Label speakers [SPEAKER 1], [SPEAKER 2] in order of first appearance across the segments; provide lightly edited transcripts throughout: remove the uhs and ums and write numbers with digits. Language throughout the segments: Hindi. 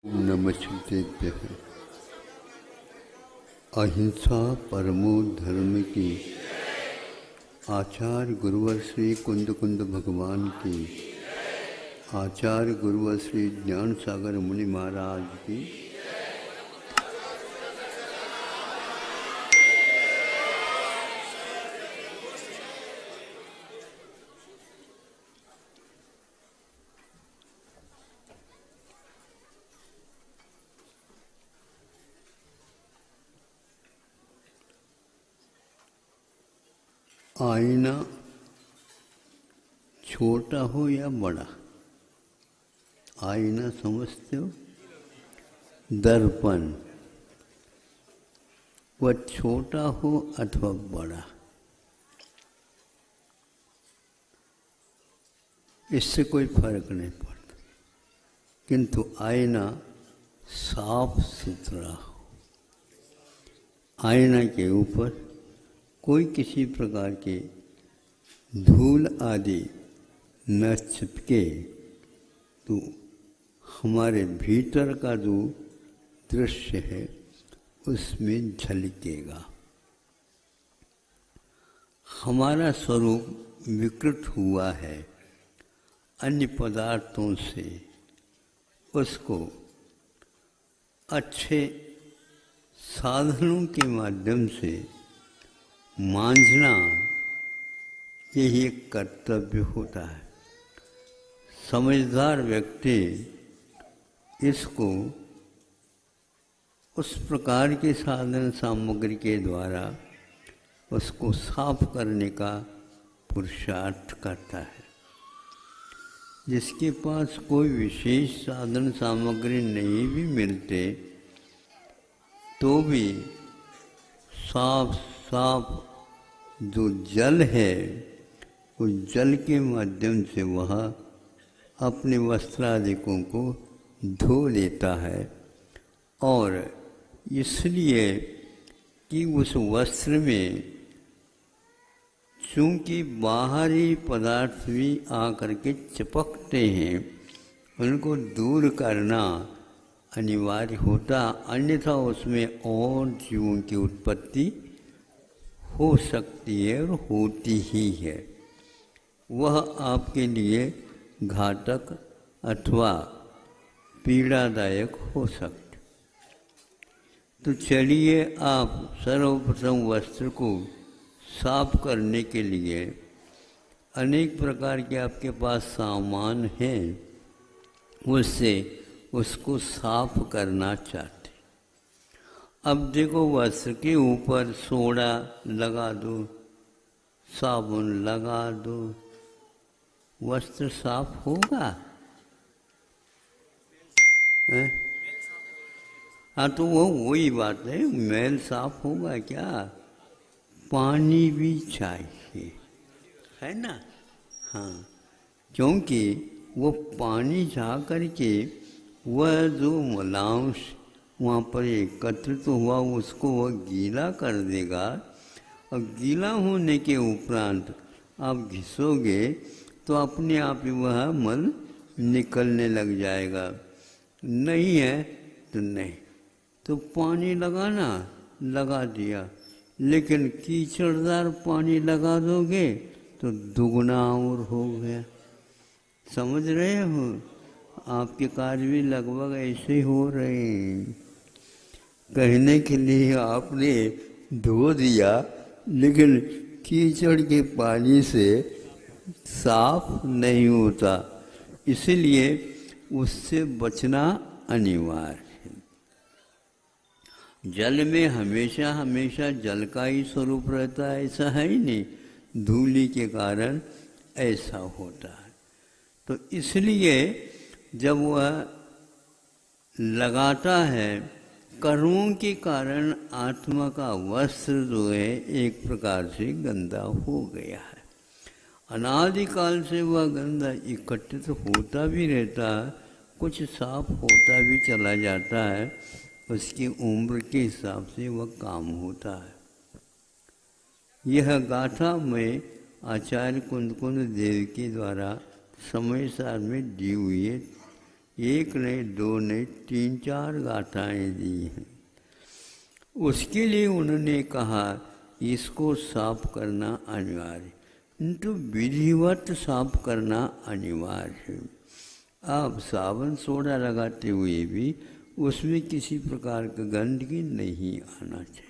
[SPEAKER 1] नमस्तेभ्यः। अहिंसा परमो धर्म की आचार्य गुरुवर श्री कुंद कुंद भगवान की, आचार्य गुरुवर श्री ज्ञान सागर मुनि महाराज की, आईना छोटा हो या बड़ा, आईना समझते हो? दर्पण, वह छोटा हो अथवा बड़ा, इससे कोई फर्क नहीं पड़ता, किंतु आईना साफ सुथरा हो, आईना के ऊपर कोई किसी प्रकार के धूल आदि न चिपके तो हमारे भीतर का जो दृश्य है उसमें झलकेगा। हमारा स्वरूप विकृत हुआ है अन्य पदार्थों से, उसको अच्छे साधनों के माध्यम से मांझना यही एक कर्तव्य होता है। समझदार व्यक्ति इसको उस प्रकार के साधन सामग्री के द्वारा उसको साफ करने का पुरुषार्थ करता है। जिसके पास कोई विशेष साधन सामग्री नहीं भी मिलते तो भी साफ जो जल है उस जल के माध्यम से वह अपने वस्त्रादिकों को धो लेता है, और इसलिए कि उस वस्त्र में चूँकि बाहरी पदार्थ भी आकर के चिपकते हैं, उनको दूर करना अनिवार्य होता, अन्यथा उसमें और जीवों की उत्पत्ति हो सकती है और होती ही है। वह आपके लिए घातक अथवा पीड़ादायक हो सकते। तो चलिए, आप सर्वप्रथम वस्त्र को साफ करने के लिए अनेक प्रकार के आपके पास सामान हैं, उससे उसको साफ करना चाहते। अब देखो, वस्त्र के ऊपर सोडा लगा दो, साबुन लगा दो, वस्त्र साफ होगा? हाँ, तो वो वही बात है, मैल साफ होगा क्या? पानी भी चाहिए, है ना? हाँ, क्योंकि वो पानी जा करके वह जो मलांश वहाँ पर एकत्रित हुआ उसको वह गीला कर देगा, और गीला होने के उपरांत आप घिसोगे तो अपने आप ही वह मल निकलने लग जाएगा। नहीं है तो नहीं, तो पानी लगाना, लगा दिया, लेकिन कीचड़दार पानी लगा दोगे तो दुगना और हो गया। समझ रहे हो? आपके कार्य भी लगभग ऐसे हो रहे हैं। कहने के लिए आपने धो दिया, लेकिन कीचड़ के पानी से साफ नहीं होता, इसलिए उससे बचना अनिवार्य है। जल में हमेशा हमेशा जल का ही स्वरूप रहता है, ऐसा है ही नहीं, धूलि के कारण ऐसा होता है। तो इसलिए जब वह लगाता है, कर्मों के कारण आत्मा का वस्त्र जो है एक प्रकार से गंदा हो गया है। अनादिकाल से वह गंदा इकट्ठित होता भी रहता है, कुछ साफ होता भी चला जाता है, उसकी उम्र के हिसाब से वह काम होता है। यह गाथा में आचार्य कुंद कुंद देव के द्वारा समय सार में दी हुई है। एक नहीं, दो नहीं, 3-4 गाथाएं दी हैं। उसके लिए उन्होंने कहा इसको साफ करना अनिवार्य, किंतु विधिवत साफ करना अनिवार्य है। आप साबुन सोडा लगाते हुए भी उसमें किसी प्रकार का गंदगी नहीं आना चाहिए।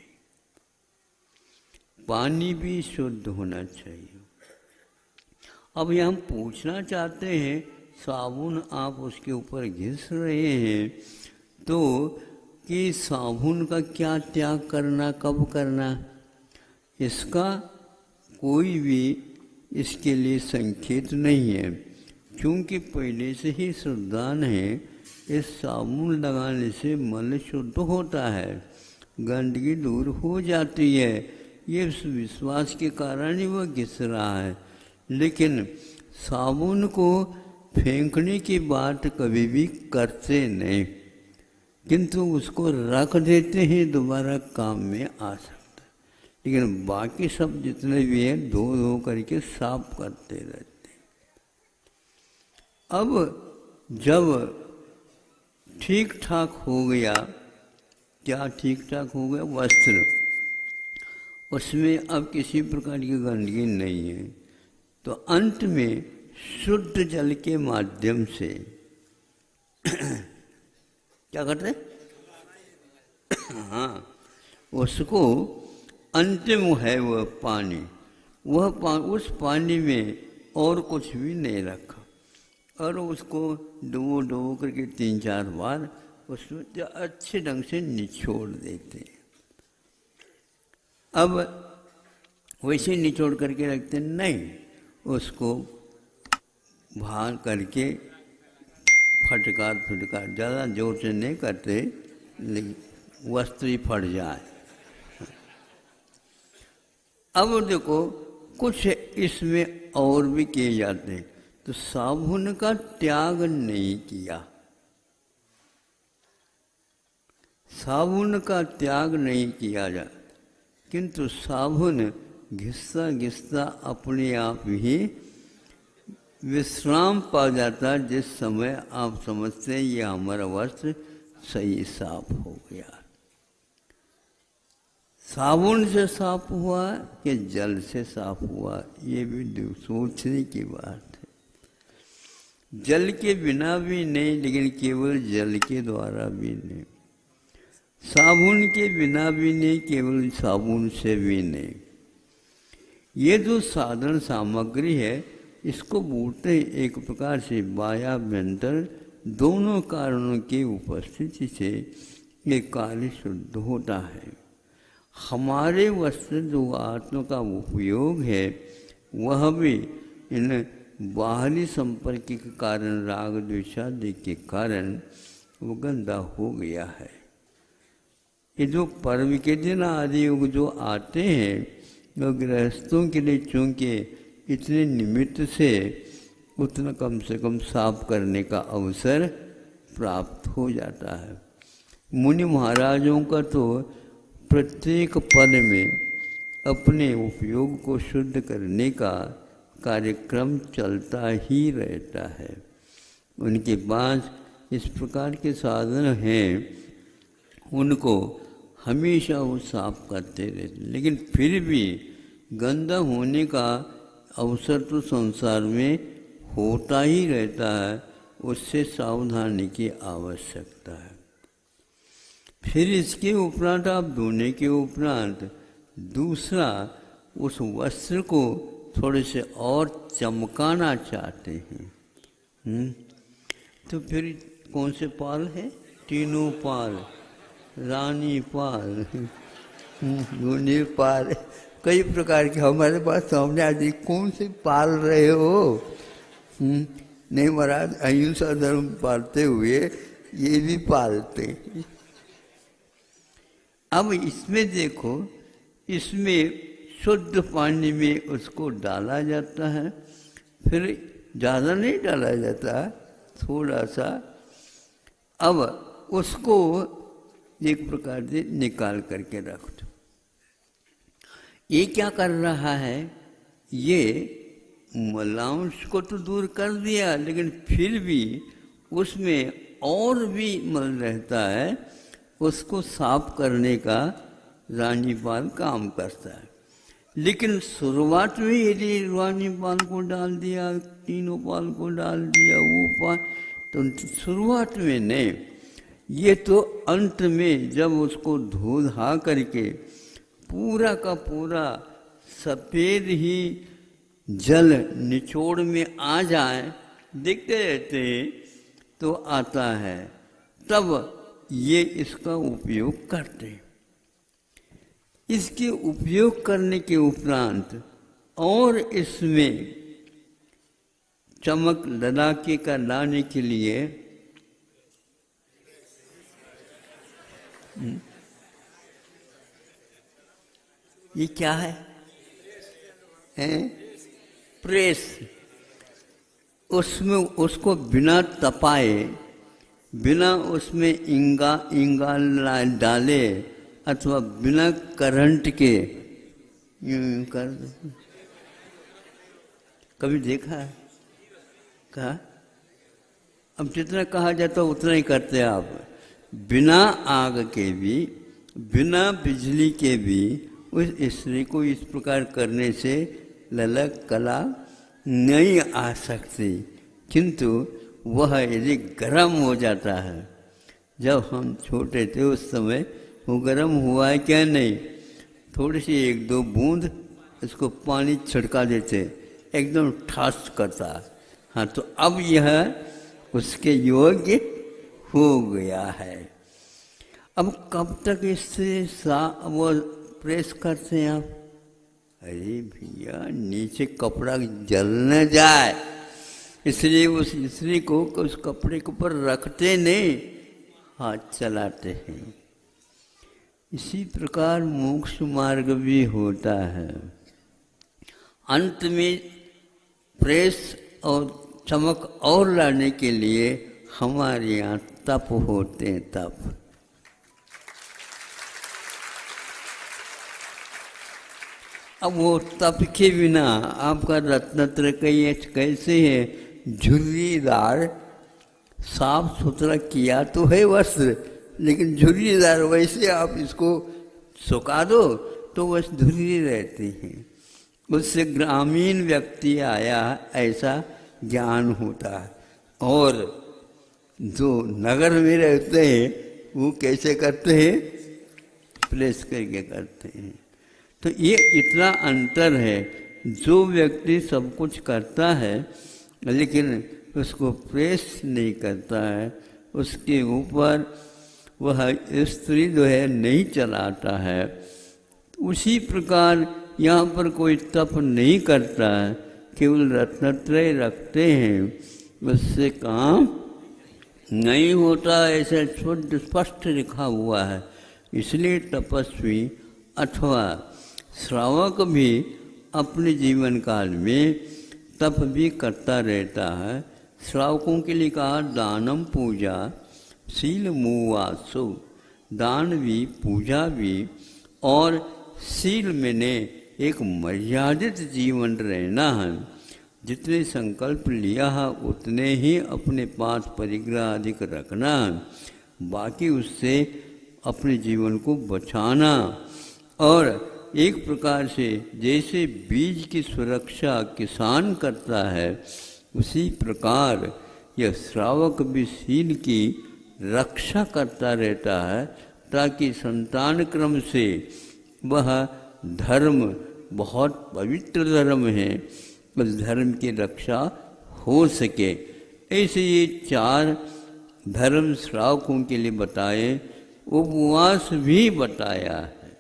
[SPEAKER 1] पानी भी शुद्ध होना चाहिए। अब ये हम पूछना चाहते हैं, साबुन आप उसके ऊपर घिस रहे हैं तो कि साबुन का क्या त्याग करना, कब करना, इसका कोई भी इसके लिए संकेत नहीं है, क्योंकि पहले से ही शुद्धान है। इस साबुन लगाने से मल शुद्ध होता है, गंदगी दूर हो जाती है। ये विश्वास के कारण ही वह घिस रहा है। लेकिन साबुन को फेंकने की बात कभी भी करते नहीं, किंतु उसको रख देते हैं, दोबारा काम में आ सकता है। लेकिन बाकी सब जितने भी हैं धो धो करके साफ करते रहते हैं। अब जब ठीक ठाक हो गया, क्या ठीक ठाक हो गया, वस्त्र उसमें अब किसी प्रकार की गंदगी नहीं है, तो अंत में शुद्ध जल के माध्यम से क्या करते, हाँ, उसको अंतिम है वह पानी, उस पानी में और कुछ भी नहीं रखा, और उसको डुबो करके 3-4 बार उसमें अच्छे ढंग से निचोड़ देते हैं। अब वैसे निचोड़ करके रखते नहीं, उसको बाहर करके फटकार ज़्यादा जोर से नहीं करते, लेकिन वस्त्र ही फट जाए। अब देखो कुछ इसमें और भी किए जाते हैं। तो साबुन का त्याग नहीं किया, साबुन का त्याग नहीं किया जाता, किंतु साबुन घिसता घिसता अपने आप ही विश्राम पा जाता, जिस समय आप समझते हैं ये हमारा वस्त्र सही साफ हो गया। साबुन से साफ हुआ कि जल से साफ हुआ, ये भी सोचने की बात है। जल के बिना भी नहीं, लेकिन केवल जल के द्वारा भी नहीं, साबुन के बिना भी नहीं, केवल साबुन से भी नहीं। ये जो साधारण सामग्री है, इसको बोलते हैं एक प्रकार से बाह्याभ्यंतर दोनों कारणों की उपस्थिति से ये कार्य शुद्ध होता है। हमारे वस्त्र जो आत्मा का उपयोग है, वह भी इन बाहरी संपर्क के कारण, राग द्वेषादि के कारण वो गंदा हो गया है। ये जो पर्व के दिन आदि योग जो आते हैं, वो गृहस्थों के लिए चूँकि इतने निमित्त से उतना कम से कम साफ करने का अवसर प्राप्त हो जाता है। मुनि महाराजों का तो प्रत्येक पद में अपने उपयोग को शुद्ध करने का कार्यक्रम चलता ही रहता है। उनके पास इस प्रकार के साधन हैं, उनको हमेशा वो साफ करते रहते, लेकिन फिर भी गंदा होने का अवसर तो संसार में होता ही रहता है, उससे सावधानी की आवश्यकता है। फिर इसके उपरांत आप धोने के उपरांत दूसरा उस वस्त्र को थोड़े से और चमकाना चाहते हैं, तो फिर कौन से पाल है, तीनों पाल, रानी पाल, गुनी पाल, कई प्रकार के हमारे पास सामने आज कौन से पाल रहे हो? नहीं महाराज, अहिंसा धर्म पालते हुए ये भी पालते। अब इसमें देखो, इसमें शुद्ध पानी में उसको डाला जाता है, फिर ज़्यादा नहीं डाला जाता, थोड़ा सा। अब उसको एक प्रकार से निकाल करके रख दो। ये क्या कर रहा है, ये मलांश को तो दूर कर दिया, लेकिन फिर भी उसमें और भी मल रहता है, उसको साफ करने का रानीपाल काम करता है। लेकिन शुरुआत में यदि रानीपाल को डाल दिया, तीनों पाल को डाल दिया, वो पाल, तो शुरुआत में नहीं, ये तो अंत में जब उसको धो धा करके पूरा का पूरा सफ़ेद ही जल निचोड़ में आ जाए, देखते रहते हैं तो आता है, तब ये इसका उपयोग करते हैं। इसके उपयोग करने के उपरांत और इसमें चमक लड़ाके का लाने के लिए ये क्या है? प्रेस। उसमें उसको बिना तपाए, बिना उसमें इंगा डाले अथवा बिना करंट के यूं कर दो। कभी देखा है? कहा? अब जितना कहा जाता उतना ही करते आप। बिना आग के भी, बिना बिजली के भी उस स्त्री को इस प्रकार करने से ललक कला नहीं आ सकती। किंतु वह यदि गर्म हो जाता है, जब हम छोटे थे उस समय वो गर्म हुआ है क्या नहीं, थोड़ी सी एक दो बूंद इसको पानी छिड़का देते, एकदम ठास करता। हाँ, तो अब यह उसके योग्य हो गया है। अब कब तक इससे वो प्रेस करते हैं आप? अरे भैया, नीचे कपड़ा जल न जाए, इसलिए उस स्त्री को उस कपड़े के ऊपर रखते नहीं, हाथ चलाते हैं। इसी प्रकार मोक्ष मार्ग भी होता है। अंत में प्रेस और चमक और लाने के लिए हमारे यहाँ तप होते हैं, तप। अब वो तप के बिना आपका रत्नत्र कैसे है, झुर्रीदार साफ सुथरा किया तो है वस्त्र, लेकिन झुर्रीदार वैसे आप इसको सुखा दो तो बस धुर्री रहती है। उससे ग्रामीण व्यक्ति आया ऐसा ज्ञान होता है। और जो नगर में रहते हैं वो कैसे करते हैं? प्रेस करके करते हैं। तो ये इतना अंतर है। जो व्यक्ति सब कुछ करता है लेकिन उसको प्रेस नहीं करता है, उसके ऊपर वह स्त्री जो है नहीं चलाता है, उसी प्रकार यहाँ पर कोई तप नहीं करता है, केवल रत्नत्रय रखते हैं, उससे काम नहीं होता। ऐसा शुद्ध स्पष्ट लिखा हुआ है। इसलिए तपस्वी अथवा श्रावक भी अपने जीवन काल में तप भी करता रहता है। श्रावकों के लिए कहा दानम पूजा शील मुवासु, दान भी पूजा भी और शील मैंने एक मर्यादित जीवन रहना है। जितने संकल्प लिया है उतने ही अपने पास परिग्रह अधिक रखना है, बाकी उससे अपने जीवन को बचाना। और एक प्रकार से जैसे बीज की सुरक्षा किसान करता है, उसी प्रकार यह श्रावक भी शील की रक्षा करता रहता है, ताकि संतान क्रम से वह धर्म बहुत पवित्र धर्म है, उस धर्म की रक्षा हो सके। ऐसे ये 4 धर्म श्रावकों के लिए बताए, उपवास भी बताया है।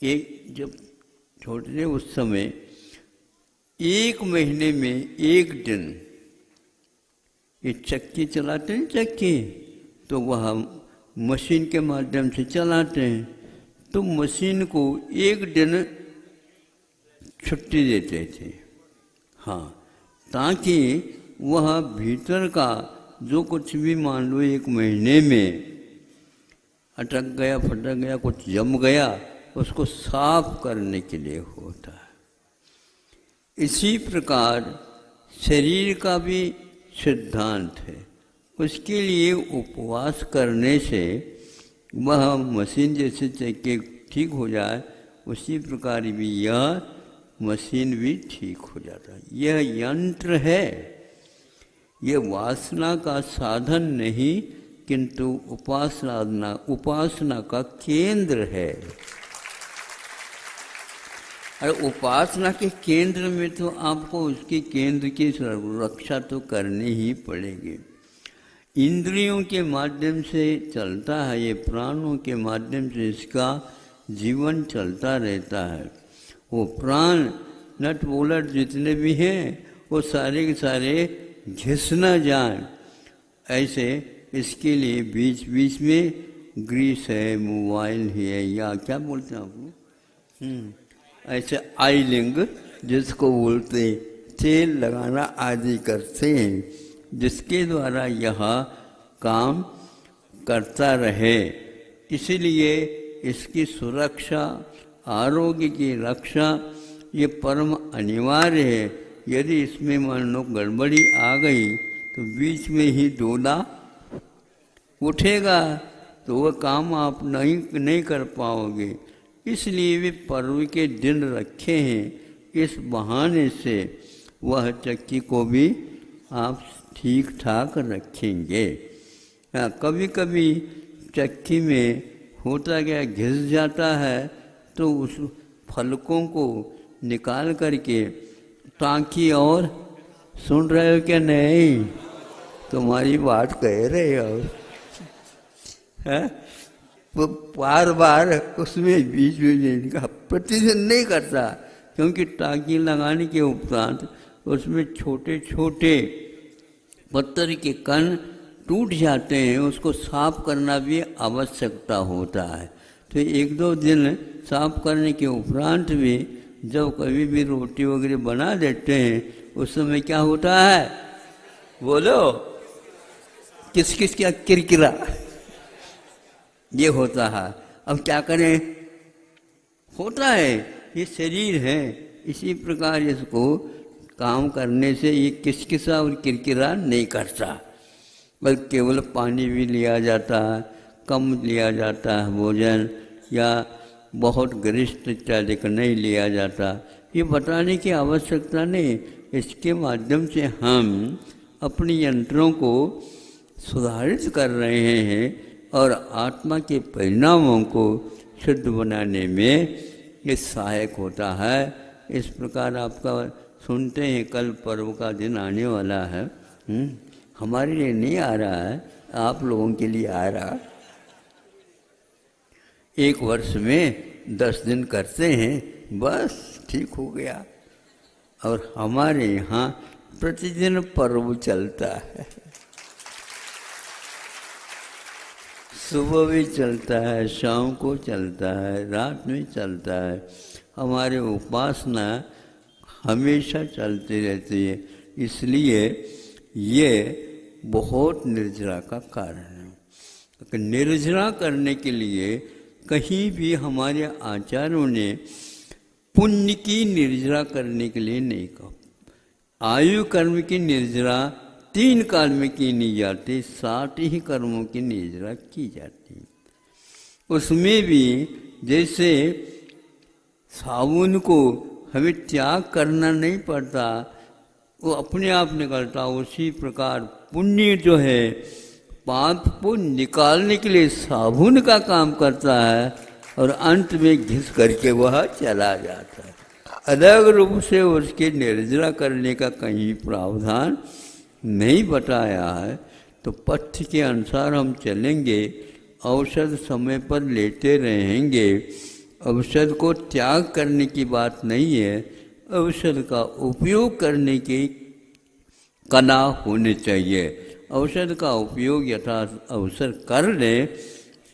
[SPEAKER 1] एक जब छोटे उस समय 1 महीने में 1 दिन ये चक्की चलाते हैं, चक्की तो वह मशीन के माध्यम से चलाते हैं, तो मशीन को 1 दिन छुट्टी देते थे। हाँ, ताकि वह भीतर का जो कुछ भी मान लो 1 महीने में अटक गया, फटक गया, कुछ जम गया, उसको साफ करने के लिए होता है। इसी प्रकार शरीर का भी सिद्धांत है। उसके लिए उपवास करने से वह मशीन जैसे चक्के ठीक हो जाए, उसी प्रकार भी यह मशीन भी ठीक हो जाता है। यह यंत्र है, यह वासना का साधन नहीं, किंतु उपासना का केंद्र है। और उपासना के केंद्र में तो आपको उसके केंद्र की रक्षा तो करनी ही पड़ेगी। इंद्रियों के माध्यम से चलता है ये, प्राणों के माध्यम से इसका जीवन चलता रहता है। वो प्राण नट बोलट जितने भी हैं वो सारे के सारे घिस न जाएं, ऐसे इसके लिए बीच बीच में ग्रीस है, मोबाइल है, या क्या बोलते हैं आपको, ऐसे आइलिंग जिसको बोलते तेल लगाना आदि करते हैं, जिसके द्वारा यह काम करता रहे। इसीलिए इसकी सुरक्षा, आरोग्य की रक्षा ये परम अनिवार्य है। यदि इसमें मान लो गड़बड़ी आ गई तो बीच में ही डोला उठेगा, तो वह काम आप नहीं कर पाओगे। इसलिए वे पर्व के दिन रखे हैं, इस बहाने से वह चक्की को भी आप ठीक ठाक रखेंगे। कभी कभी चक्की में होता क्या, घिस जाता है, तो उस फलकों को निकाल करके टाँकी, और सुन रहे हो क्या नहीं, तुम्हारी बात कह रहे हो, है वो बार बार उसमें बीच में का प्रतिदिन नहीं करता, क्योंकि टाँकी लगाने के उपरांत उसमें छोटे छोटे पत्थर के कण टूट जाते हैं, उसको साफ करना भी आवश्यकता होता है। तो एक दो दिन साफ करने के उपरांत भी जब कभी भी रोटी वगैरह बना देते हैं, उस समय क्या होता है, बोलो, किस किस क्या किरकिरा ये होता है। अब क्या करें, होता है, ये शरीर है। इसी प्रकार इसको काम करने से ये किसकिसा और किरकिरा नहीं करता, बल्कि केवल पानी भी लिया जाता है, कम लिया जाता है भोजन, या बहुत गरिष्ठ इत्यादि नहीं लिया जाता, ये बताने की आवश्यकता नहीं। इसके माध्यम से हम अपनी यंत्रों को सुधारित कर रहे हैं और आत्मा के परिणामों को शुद्ध बनाने में ये सहायक होता है। इस प्रकार आपका सुनते हैं, कल पर्व का दिन आने वाला है, हमारे लिए नहीं आ रहा है, आप लोगों के लिए आ रहा। एक वर्ष में 10 दिन करते हैं, बस ठीक हो गया। और हमारे यहाँ प्रतिदिन पर्व चलता है, सुबह भी चलता है, शाम को चलता है, रात में चलता है। हमारे उपासना हमेशा चलती रहती है, इसलिए ये बहुत निर्जरा का कारण है। निर्जरा करने के लिए कहीं भी हमारे आचार्यों ने पुण्य की निर्जरा करने के लिए नहीं कहा। आयु कर्म की निर्जरा 3 काल में की नहीं जाती, 60 ही कर्मों की निर्जरा की जाती। उसमें भी जैसे साबुन को हमें त्याग करना नहीं पड़ता, वो अपने आप निकलता, उसी प्रकार पुण्य जो है पाप को निकालने के लिए साबुन का काम करता है और अंत में घिस करके वह चला जाता है। अलग रूप से उसके निर्जरा करने का कहीं प्रावधान नहीं बताया है। तो पथ्य के अनुसार हम चलेंगे, औषध समय पर लेते रहेंगे। औषध को त्याग करने की बात नहीं है, औषध का उपयोग करने की कला होनी चाहिए। औषध का उपयोग यथा अवसर कर ले,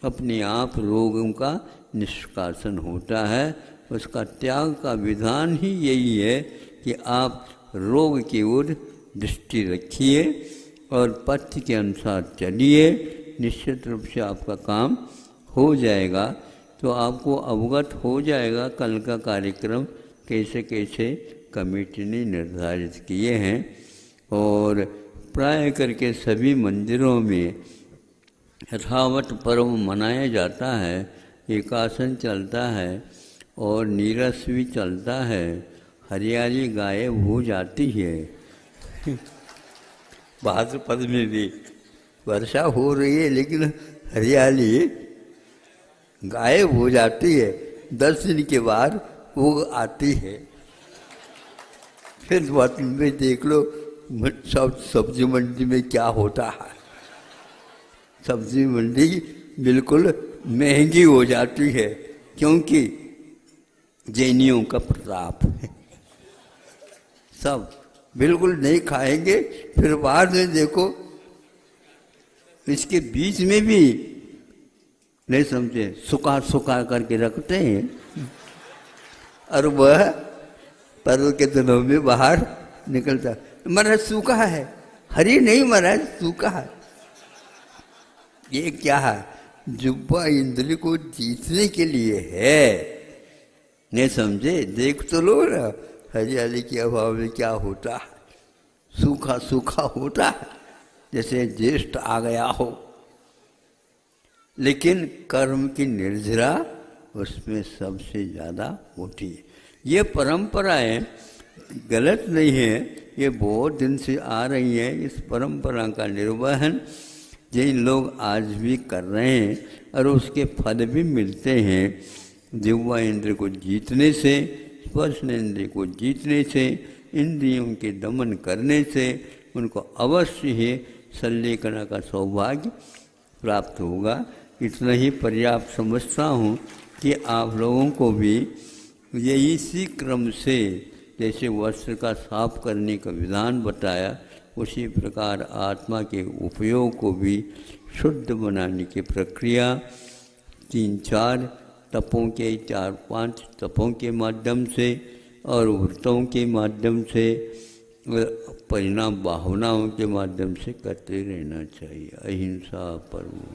[SPEAKER 1] अपने आप रोगों का निष्कासन होता है। उसका त्याग का विधान ही यही है कि आप रोग की ओर दृष्टि रखिए और पथ्य के अनुसार चलिए, निश्चित रूप से आपका काम हो जाएगा। तो आपको अवगत हो जाएगा कल का कार्यक्रम कैसे कैसे कमेटी ने निर्धारित किए हैं। और प्राय करके सभी मंदिरों में यथावत पर्व मनाया जाता है, एकासन चलता है और नीरस भी चलता है, हरियाली गायब हो जाती है। भाद्रपद में भी वर्षा हो रही है लेकिन हरियाली गायब हो जाती है, 10 दिन के बाद वो आती है। फिर बात में देख लो सब सब्जी मंडी में क्या होता है, सब्जी मंडी बिल्कुल महंगी हो जाती है क्योंकि जैनियों का प्रताप है। सब बिल्कुल नहीं खाएंगे, फिर बाद में देखो इसके बीच में भी नहीं समझे सुखा सुखा करके रखते हैं और वह पर्व के दिनों में बाहर निकलता। महाराज सूखा है, हरी नहीं महाराज सूखा है। ये क्या है? जुब्बा इंद्र को जीतने के लिए है, नहीं समझे? देख तो लो ना हरियाली के अभाव में क्या होता है, सूखा सूखा होता है जैसे ज्येष्ठ आ गया हो। लेकिन कर्म की निर्जरा उसमें सबसे ज़्यादा होती है। ये परंपराएं गलत नहीं है, ये बहुत दिन से आ रही हैं। इस परंपरा का निर्वहन जिन लोग आज भी कर रहे हैं और उसके फल भी मिलते हैं, जिह्वा इंद्र को जीतने से, स्पर्श इंद्र को जीतने से, इंद्रियों के दमन करने से उनको अवश्य ही संलेखना का सौभाग्य प्राप्त होगा। इतना ही पर्याप्त समझता हूँ कि आप लोगों को भी ये इसी क्रम से जैसे वस्त्र का साफ करने का विधान बताया, उसी प्रकार आत्मा के उपयोग को भी शुद्ध बनाने की प्रक्रिया 3-4 तपों के 4-5 तपों के माध्यम से और व्रतों के माध्यम से, परिणाम भावनाओं के माध्यम से करते रहना चाहिए। अहिंसा परमो